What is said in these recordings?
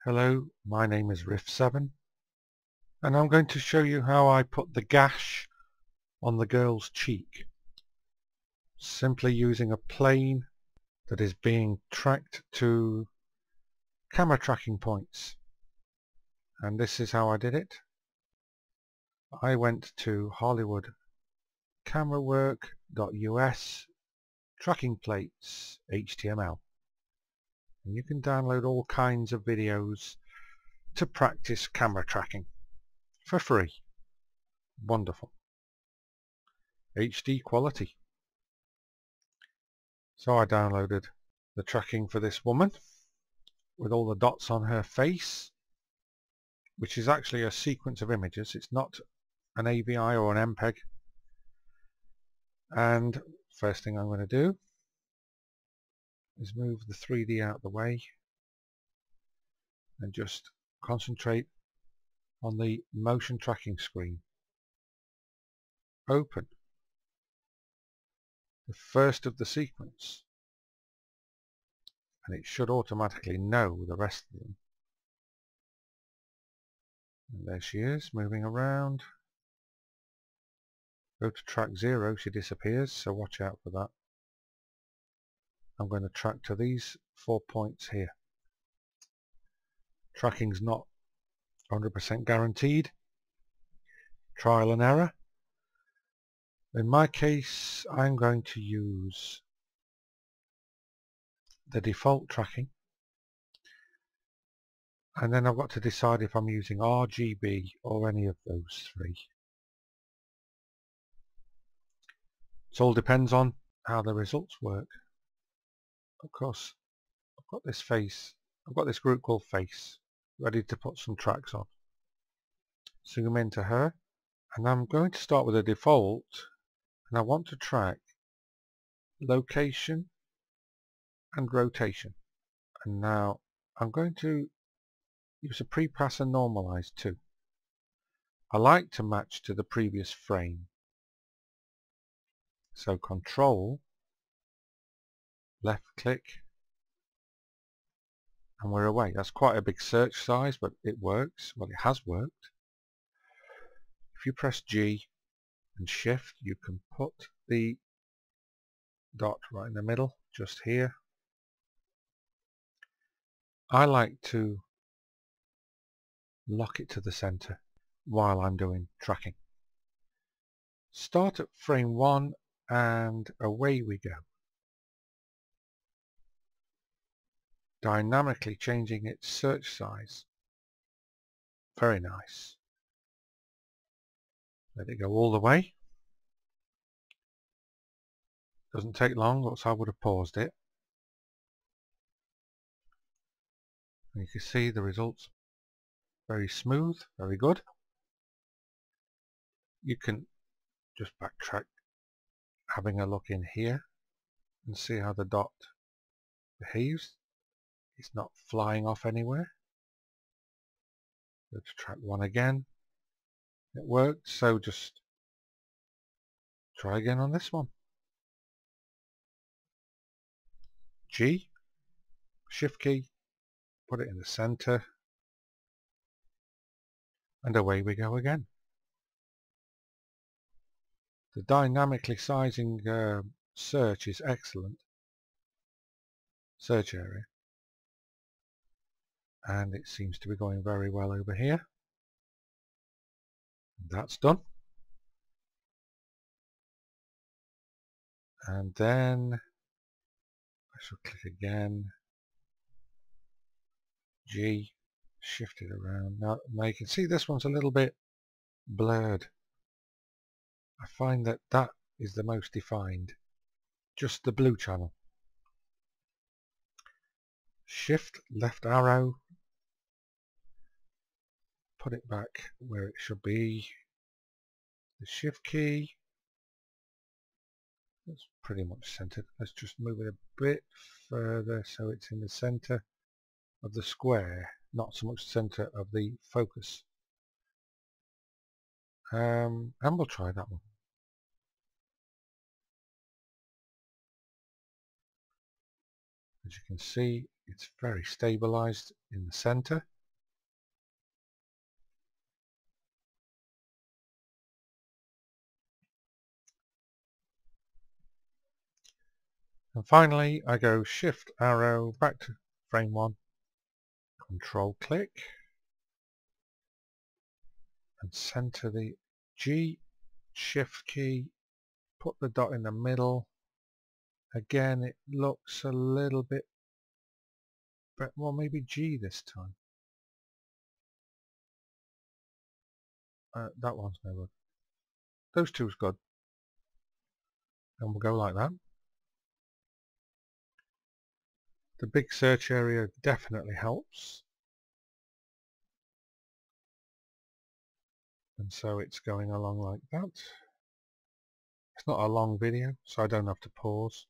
Hello, my name is Riff7 and I'm going to show you how I put the gash on the girl's cheek simply using a plane that is being tracked to camera tracking points. And this is how I did it. I went to Hollywood camerawork.us tracking plates HTML, and you can download all kinds of videos to practice camera tracking for free. Wonderful. HD quality. So I downloaded the tracking for this woman with all the dots on her face, which is actually a sequence of images. It's not an AVI or an MPEG. And first thing I'm going to do is move the 3D out of the way and just concentrate on the motion tracking screen. Open the first of the sequence, and it should automatically know the rest of them. And there she is, moving around. Go to track 0, she disappears, so watch out for that. I'm going to track to these 4 points here. Tracking's not 100% guaranteed. Trial and error. In my case, I'm going to use the default tracking, and then I've got to decide if I'm using RGB or any of those three. It all depends on how the results work. Of course, I've got this face, I've got this group called face, ready to put some tracks on. Zoom into her, and I'm going to start with a default, and I want to track location and rotation. And now I'm going to use a pre-pass and normalize too. I like to match to the previous frame. So Control, left click, and we're away. That's quite a big search size, but it works. Well, it has worked. If you press G and Shift, you can put the dot right in the middle, just here. I like to lock it to the center while I'm doing tracking. Start at frame 1 and away we go. Dynamically changing its search size. Very nice. Let it go all the way. Doesn't take long, else I would have paused it. And you can see the results. Very smooth, very good. You can just backtrack, having a look in here and see how the dot behaves. It's not flying off anywhere. Go to track 1 again. It worked, so just try again on this one. G, Shift key, put it in the center, and away we go again. The dynamically sizing search is excellent. Search area. And it seems to be going very well over here. That's done. And then I shall click again. G, shift it around. Now you can see this one's a little bit blurred. I find that that is the most defined. Just the blue channel. Shift left arrow. Put it back where it should be. The Shift key. It's pretty much centered. Let's just move it a bit further so it's in the center of the square, not so much the center of the focus. And we'll try that one. As you can see, It's very stabilized in the center. And finally, I go Shift arrow back to frame 1, Control click, and center the G, Shift key, put the dot in the middle. Again, it looks a little bit, well, maybe G this time. That one's no good. Those two's good. And we'll go like that. The big search area definitely helps. And so it's going along like that. It's not a long video, so I don't have to pause.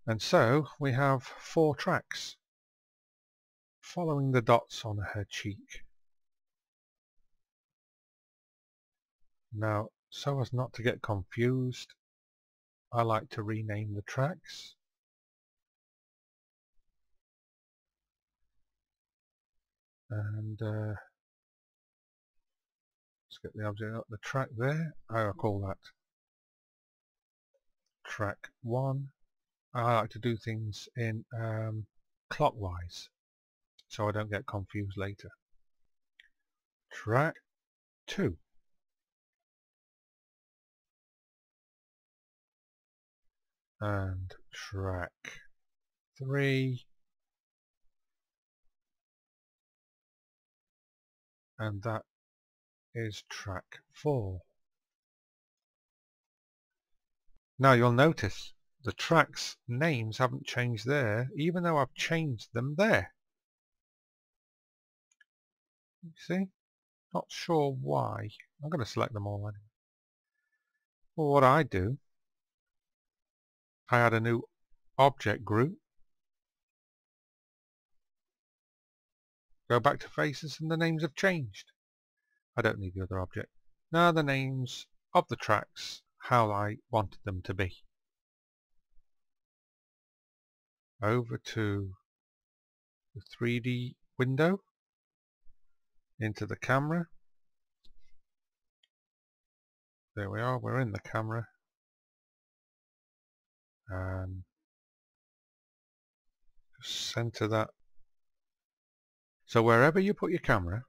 And so we have 4 tracks following the dots on her cheek. Now, so as not to get confused, I like to rename the tracks. And let's get the object up, the track there. I'll call that track 1. I like to do things in clockwise, so I don't get confused later. Track 2. And track 3. And that is track 4. Now you'll notice the tracks names haven't changed there, even though I've changed them there. You see? Not sure why. I'm going to select them all anyway. Well, what I do, I add a new object group, go back to faces, and the names have changed. I don't need the other object. Now the names of the tracks, how I wanted them to be. Over to the 3D window, into the camera. There we are, we're in the camera. And just center that. So wherever you put your camera,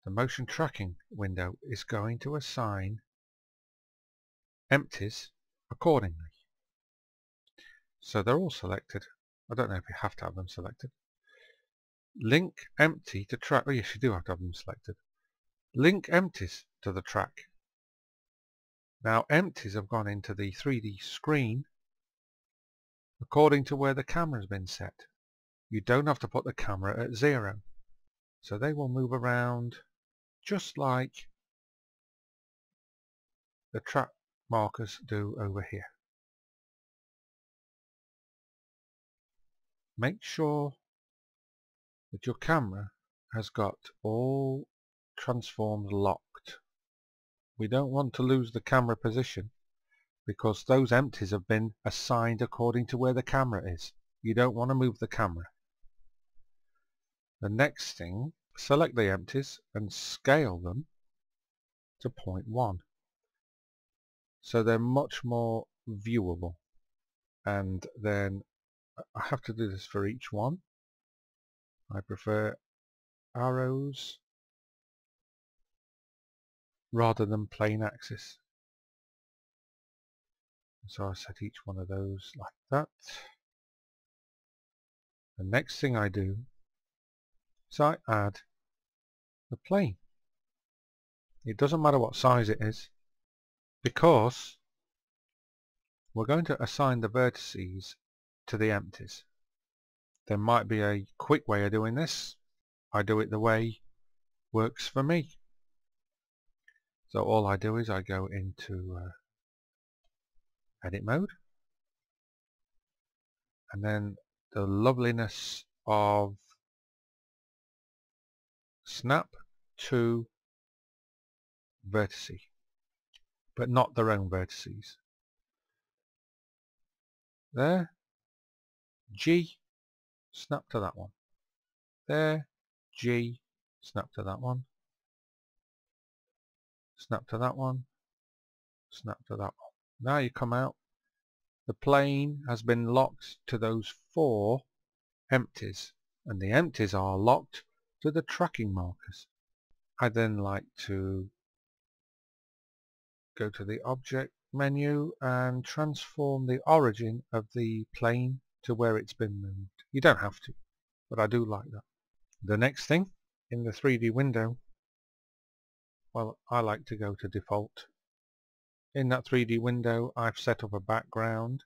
the motion tracking window is going to assign empties accordingly. So they're all selected. I don't know if you have to have them selected. Link empty to track. Oh yes, you do have to have them selected. Link empties to the track. Now empties have gone into the 3D screen according to where the camera's been set. You don't have to put the camera at 0. So they will move around just like the track markers do over here. Make sure that your camera has got all transforms locked. We don't want to lose the camera position because those empties have been assigned according to where the camera is. You don't want to move the camera. The next thing, select the empties and scale them to 0.1. So they're much more viewable. And then I have to do this for each one. I prefer arrows rather than plain axis. So I set each one of those like that. The next thing I do is I add the plane. It doesn't matter what size it is, because we're going to assign the vertices to the empties. There might be a quick way of doing this. I do it the way works for me. So all I do is I go into edit mode, and then the loveliness of snap to vertice, but not their own vertices. There. G. Snap to that one. There. G. Snap to that one. Snap to that one. Snap to that one. Now you come out. The plane has been locked to those 4 empties, and the empties are locked to the tracking markers. I then like to go to the object menu and transform the origin of the plane to where it's been moved. You don't have to, but I do like that. The next thing in the 3D window, well, I like to go to default. In that 3D window, I've set up a background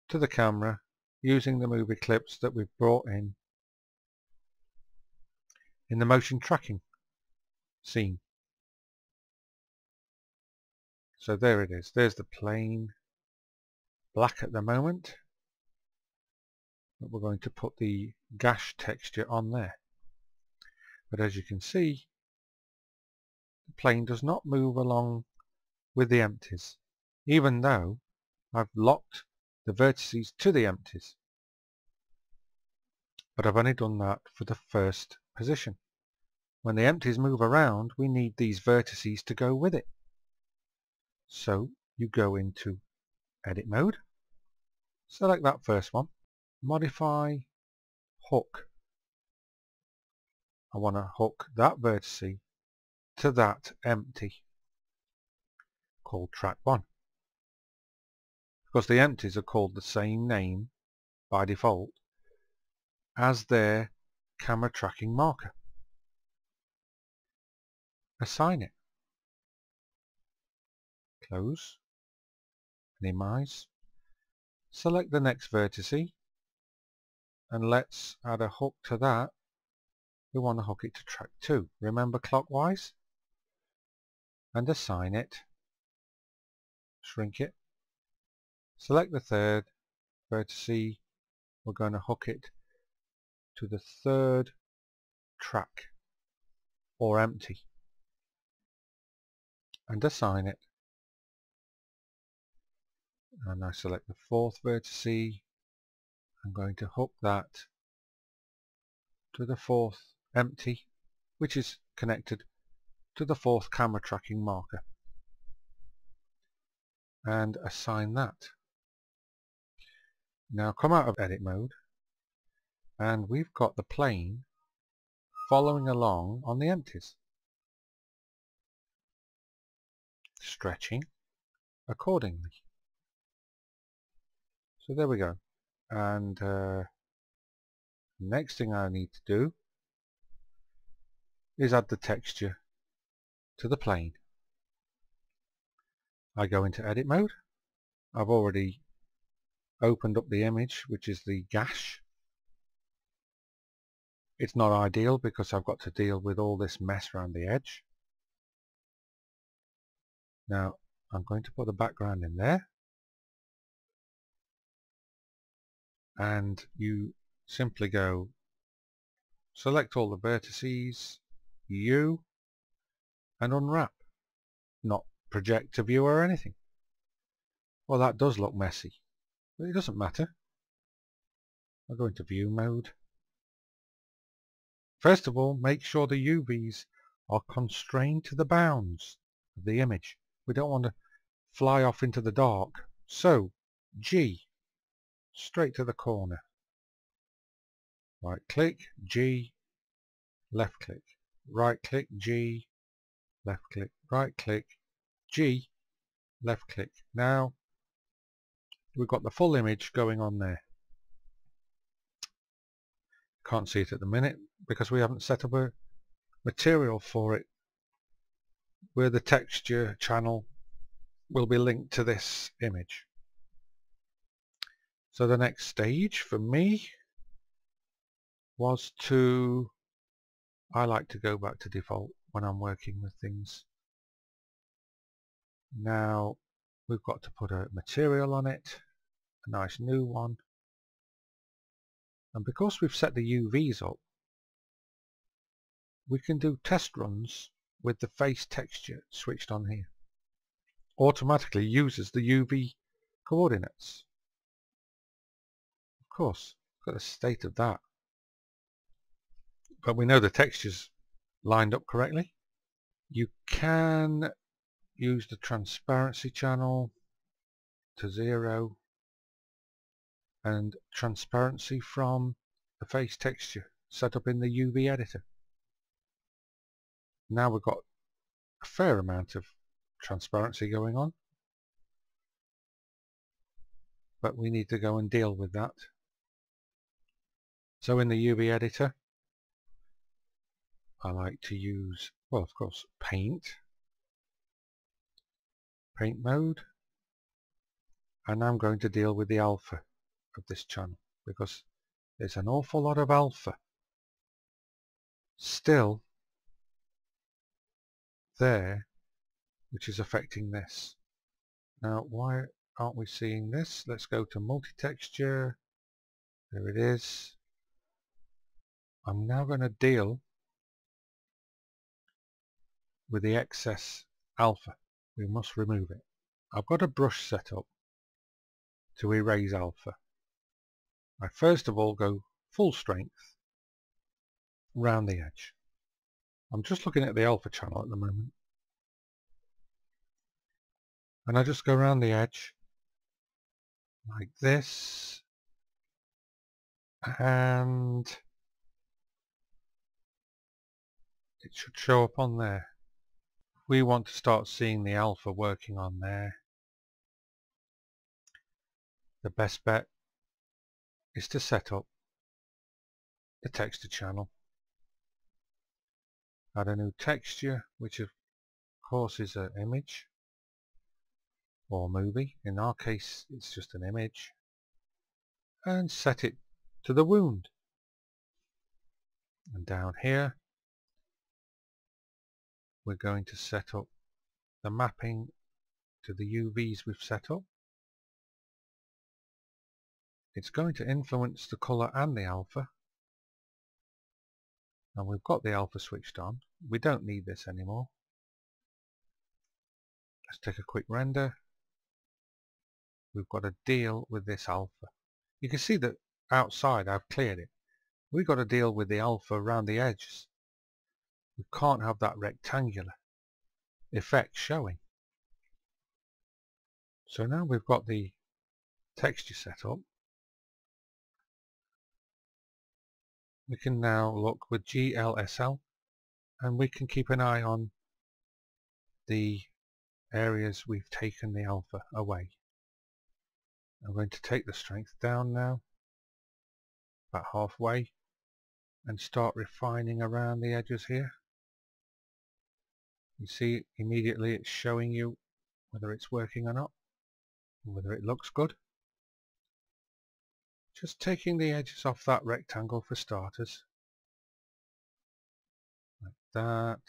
to the camera using the movie clips that we've brought in the motion tracking scene. So there it is. There's the plane, black at the moment, but we're going to put the gash texture on there. But as you can see, the plane does not move along with the empties, even though I've locked the vertices to the empties. But I've only done that for the first position. When the empties move around, we need these vertices to go with it. So you go into edit mode, select that first one, modify hook. I want to hook that vertice to that empty called track 1. Because the empties are called the same name by default as their camera tracking marker. Assign it. Close. Minimize. Select the next vertice and let's add a hook to that. We want to hook it to track 2. Remember clockwise? And assign it. Shrink it. Select the third vertice. We're going to hook it to the 3rd track or empty and assign it. And I select the 4th vertice. I'm going to hook that to the 4th empty, which is connected to the 4th camera tracking marker, and assign that. Now come out of edit mode, and we've got the plane following along on the empties, stretching accordingly. So there we go. And next thing I need to do is add the texture to the plane. I go into edit mode. I've already opened up the image, which is the gash. It's not ideal because I've got to deal with all this mess around the edge. Now I'm going to put the background in there, and you simply go select all the vertices, U, and unwrap. Not project to view or anything. Well, that does look messy, but it doesn't matter. I'll go into view mode. First of all, make sure the UVs are constrained to the bounds of the image. We don't want to fly off into the dark. So G, straight to the corner. Right click, G, left click. Right click, G, left click. Right click, G, left click. Now we've got the full image going on there. Can't see it at the minute because we haven't set up a material for it where the texture channel will be linked to this image. So the next stage for me was I like to go back to default when I'm working with things. Now we've got to put a material on it, a nice new one. And because we've set the UVs up, we can do test runs with the face texture switched on here. Automatically uses the UV coordinates. Of course, look at the state of that. But we know the texture's lined up correctly. You can use the transparency channel to 0 and transparency from the face texture set up in the UV editor. Now we've got a fair amount of transparency going on, but we need to go and deal with that. So in the UV editor, I like to use, well, of course, paint mode, and I'm going to deal with the alpha of this channel because there's an awful lot of alpha still there which is affecting this. Now why aren't we seeing this? Let's go to multi-texture. There it is. I'm now going to deal with the excess alpha. We must remove it. I've got a brush set up to erase alpha. I first of all go full strength round the edge. I'm just looking at the alpha channel at the moment, and I just go around the edge like this, and it should show up on there. We want to start seeing the alpha working on there. The best bet is to set up the texture channel. Add a new texture, which of course is an image or movie. In our case it's just an image, and set it to the wound. And down here we're going to set up the mapping to the UVs we've set up. It's going to influence the colour and the alpha, and we've got the alpha switched on. We don't need this anymore. Let's take a quick render. We've got to deal with this alpha. You can see that outside I've cleared it. We've got to deal with the alpha around the edges. We can't have that rectangular effect showing. So now we've got the texture set up, we can now look with GLSL, and we can keep an eye on the areas we've taken the alpha away. I'm going to take the strength down now, about halfway, and start refining around the edges here. You see immediately it's showing you whether it's working or not, and whether it looks good. Just taking the edges off that rectangle for starters, like that,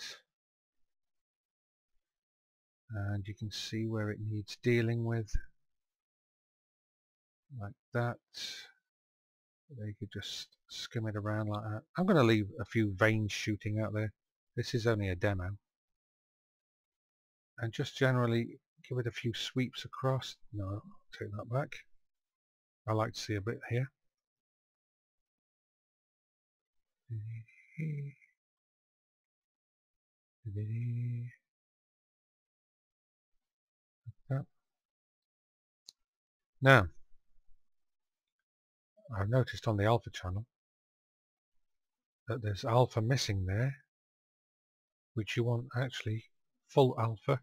and you can see where it needs dealing with, like that. You could just skim it around like that. I'm going to leave a few veins shooting out there. This is only a demo. And just generally give it a few sweeps across. No, I'll take that back. I like to see a bit here. Like that. Now, I've noticed on the alpha channel that there's alpha missing there, which you want actually full alpha.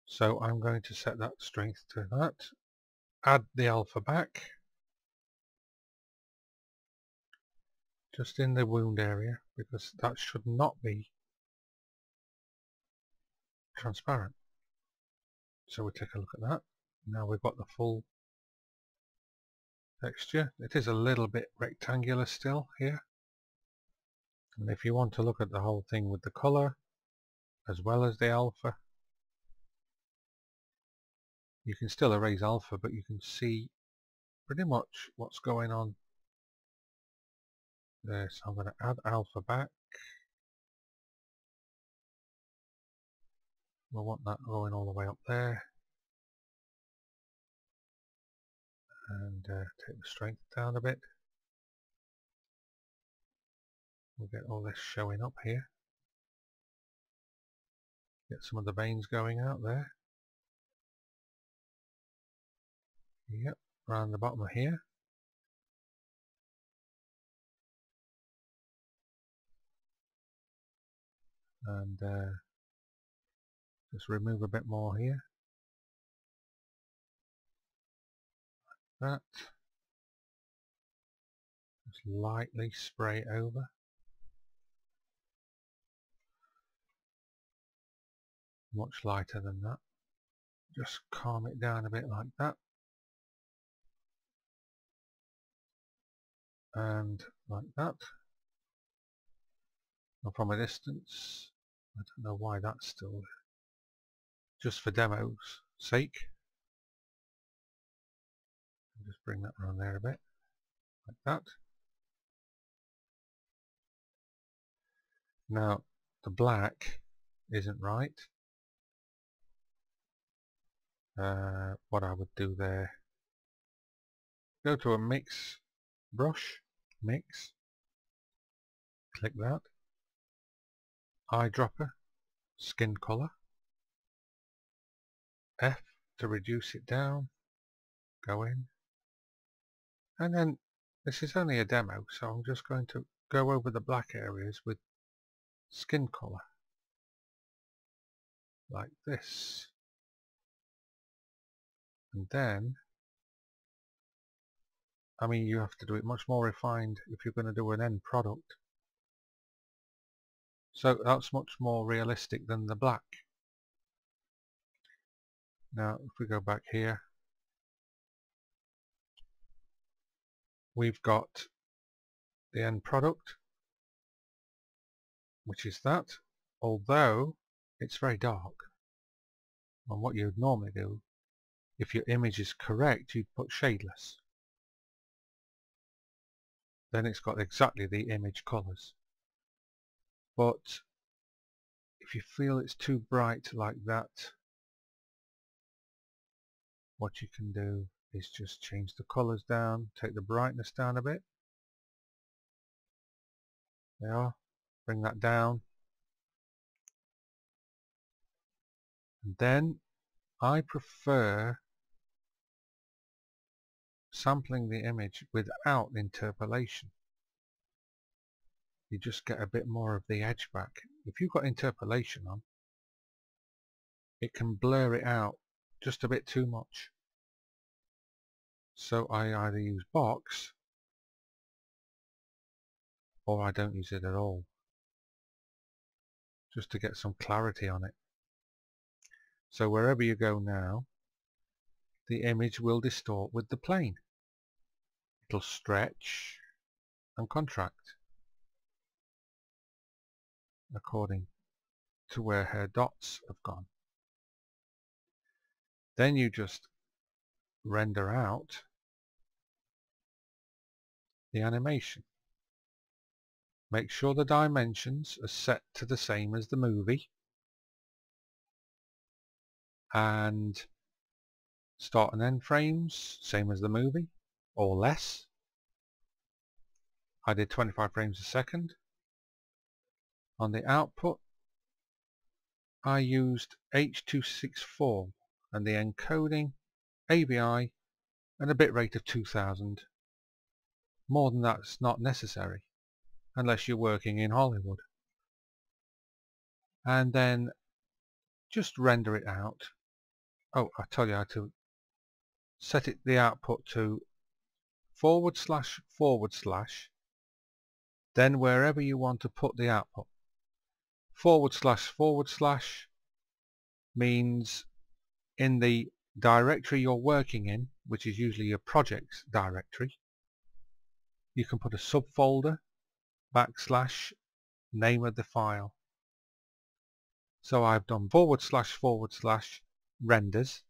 So I'm going to set that strength to that. Add the alpha back, just in the wound area, because that should not be transparent. So we take a look at that. Now we've got the full texture. It is a little bit rectangular still here. And if you want to look at the whole thing with the colour as well as the alpha, you can still erase alpha, but you can see pretty much what's going on there. So I'm going to add alpha back. We'll want that going all the way up there. and take the strength down a bit. We'll get all this showing up here. Get some of the veins going out there. Yep, around the bottom of here. And just remove a bit more here. Like that. Just lightly spray it over. Much lighter than that. Just calm it down a bit like that. And like that. And from a distance, I don't know why that's still, just for demo's sake. I'll just bring that around there a bit, like that. Now, the black isn't right. What I would do there, go to a mix brush, mix, click that, eyedropper, skin color, F to reduce it down, go in, and then this is only a demo, so I'm just going to go over the black areas with skin color, like this. And then, I mean, you have to do it much more refined if you're going to do an end product. So that's much more realistic than the black. Now, if we go back here, we've got the end product, which is that, although it's very dark. And what you'd normally do, if your image is correct, you'd put shadeless. Then it's got exactly the image colors. But if you feel it's too bright like that, what you can do is just change the colors down, take the brightness down a bit. There, bring that down. And then I prefer sampling the image without interpolation. You just get a bit more of the edge back. If you've got interpolation on, it can blur it out just a bit too much. So I either use box or I don't use it at all, just to get some clarity on it. So wherever you go now, the image will distort with the plane. It'll stretch and contract according to where her dots have gone. Then you just render out the animation. Make sure the dimensions are set to the same as the movie, and start and end frames same as the movie or less. I did 25 frames a second. On the output I used H.264 and the encoding AVI and a bitrate of 2000. More than that's not necessary unless you're working in Hollywood. And then just render it out. Oh, I tell you how to set it, the output to // then wherever you want to put the output. // means in the directory you're working in, which is usually your projects directory, you can put a subfolder / name of the file. So I've done // renders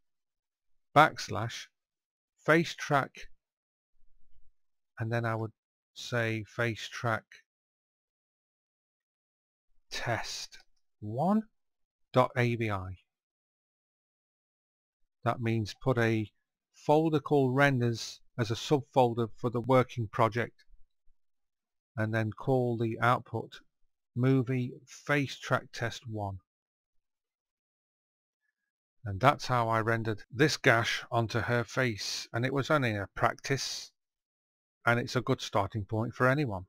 / face track, and then I would say face track test 1.avi. That means put a folder called renders as a subfolder for the working project, and then call the output movie face track test 1. And that's how I rendered this gash onto her face, and it was only a practice, and it's a good starting point for anyone.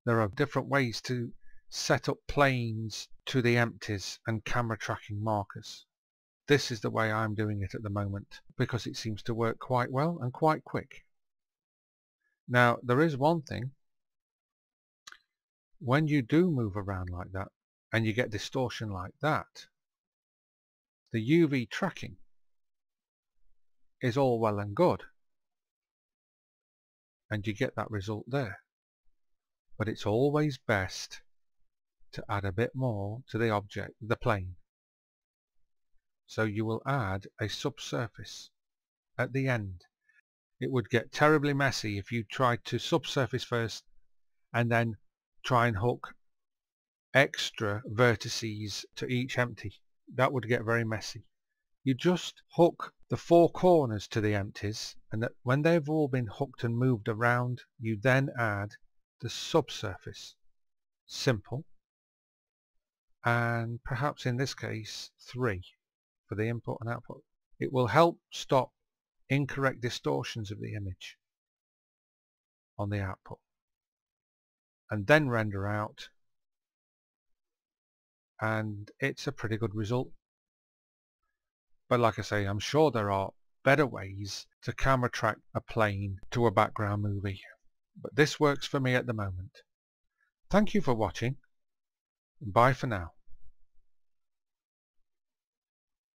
There are different ways to set up planes to the empties and camera tracking markers. This is the way I'm doing it at the moment because it seems to work quite well and quite quick. Now there is one thing: when you do move around like that and you get distortion like that, the UV tracking is all well and good and you get that result there, but it's always best to add a bit more to the object, the plane. So you will add a subsurface at the end. It would get terribly messy if you tried to subsurface first and then try and hook extra vertices to each empty. That would get very messy. You just hook the 4 corners to the empties, and that when they've all been hooked and moved around, you then add the subsurface. Simple. And perhaps in this case 3 for the input and output. It will help stop incorrect distortions of the image on the output, and then render out, and it's a pretty good result. But like I say, I'm sure there are better ways to camera track a plane to a background movie, but this works for me at the moment. Thank you for watching. Bye for now.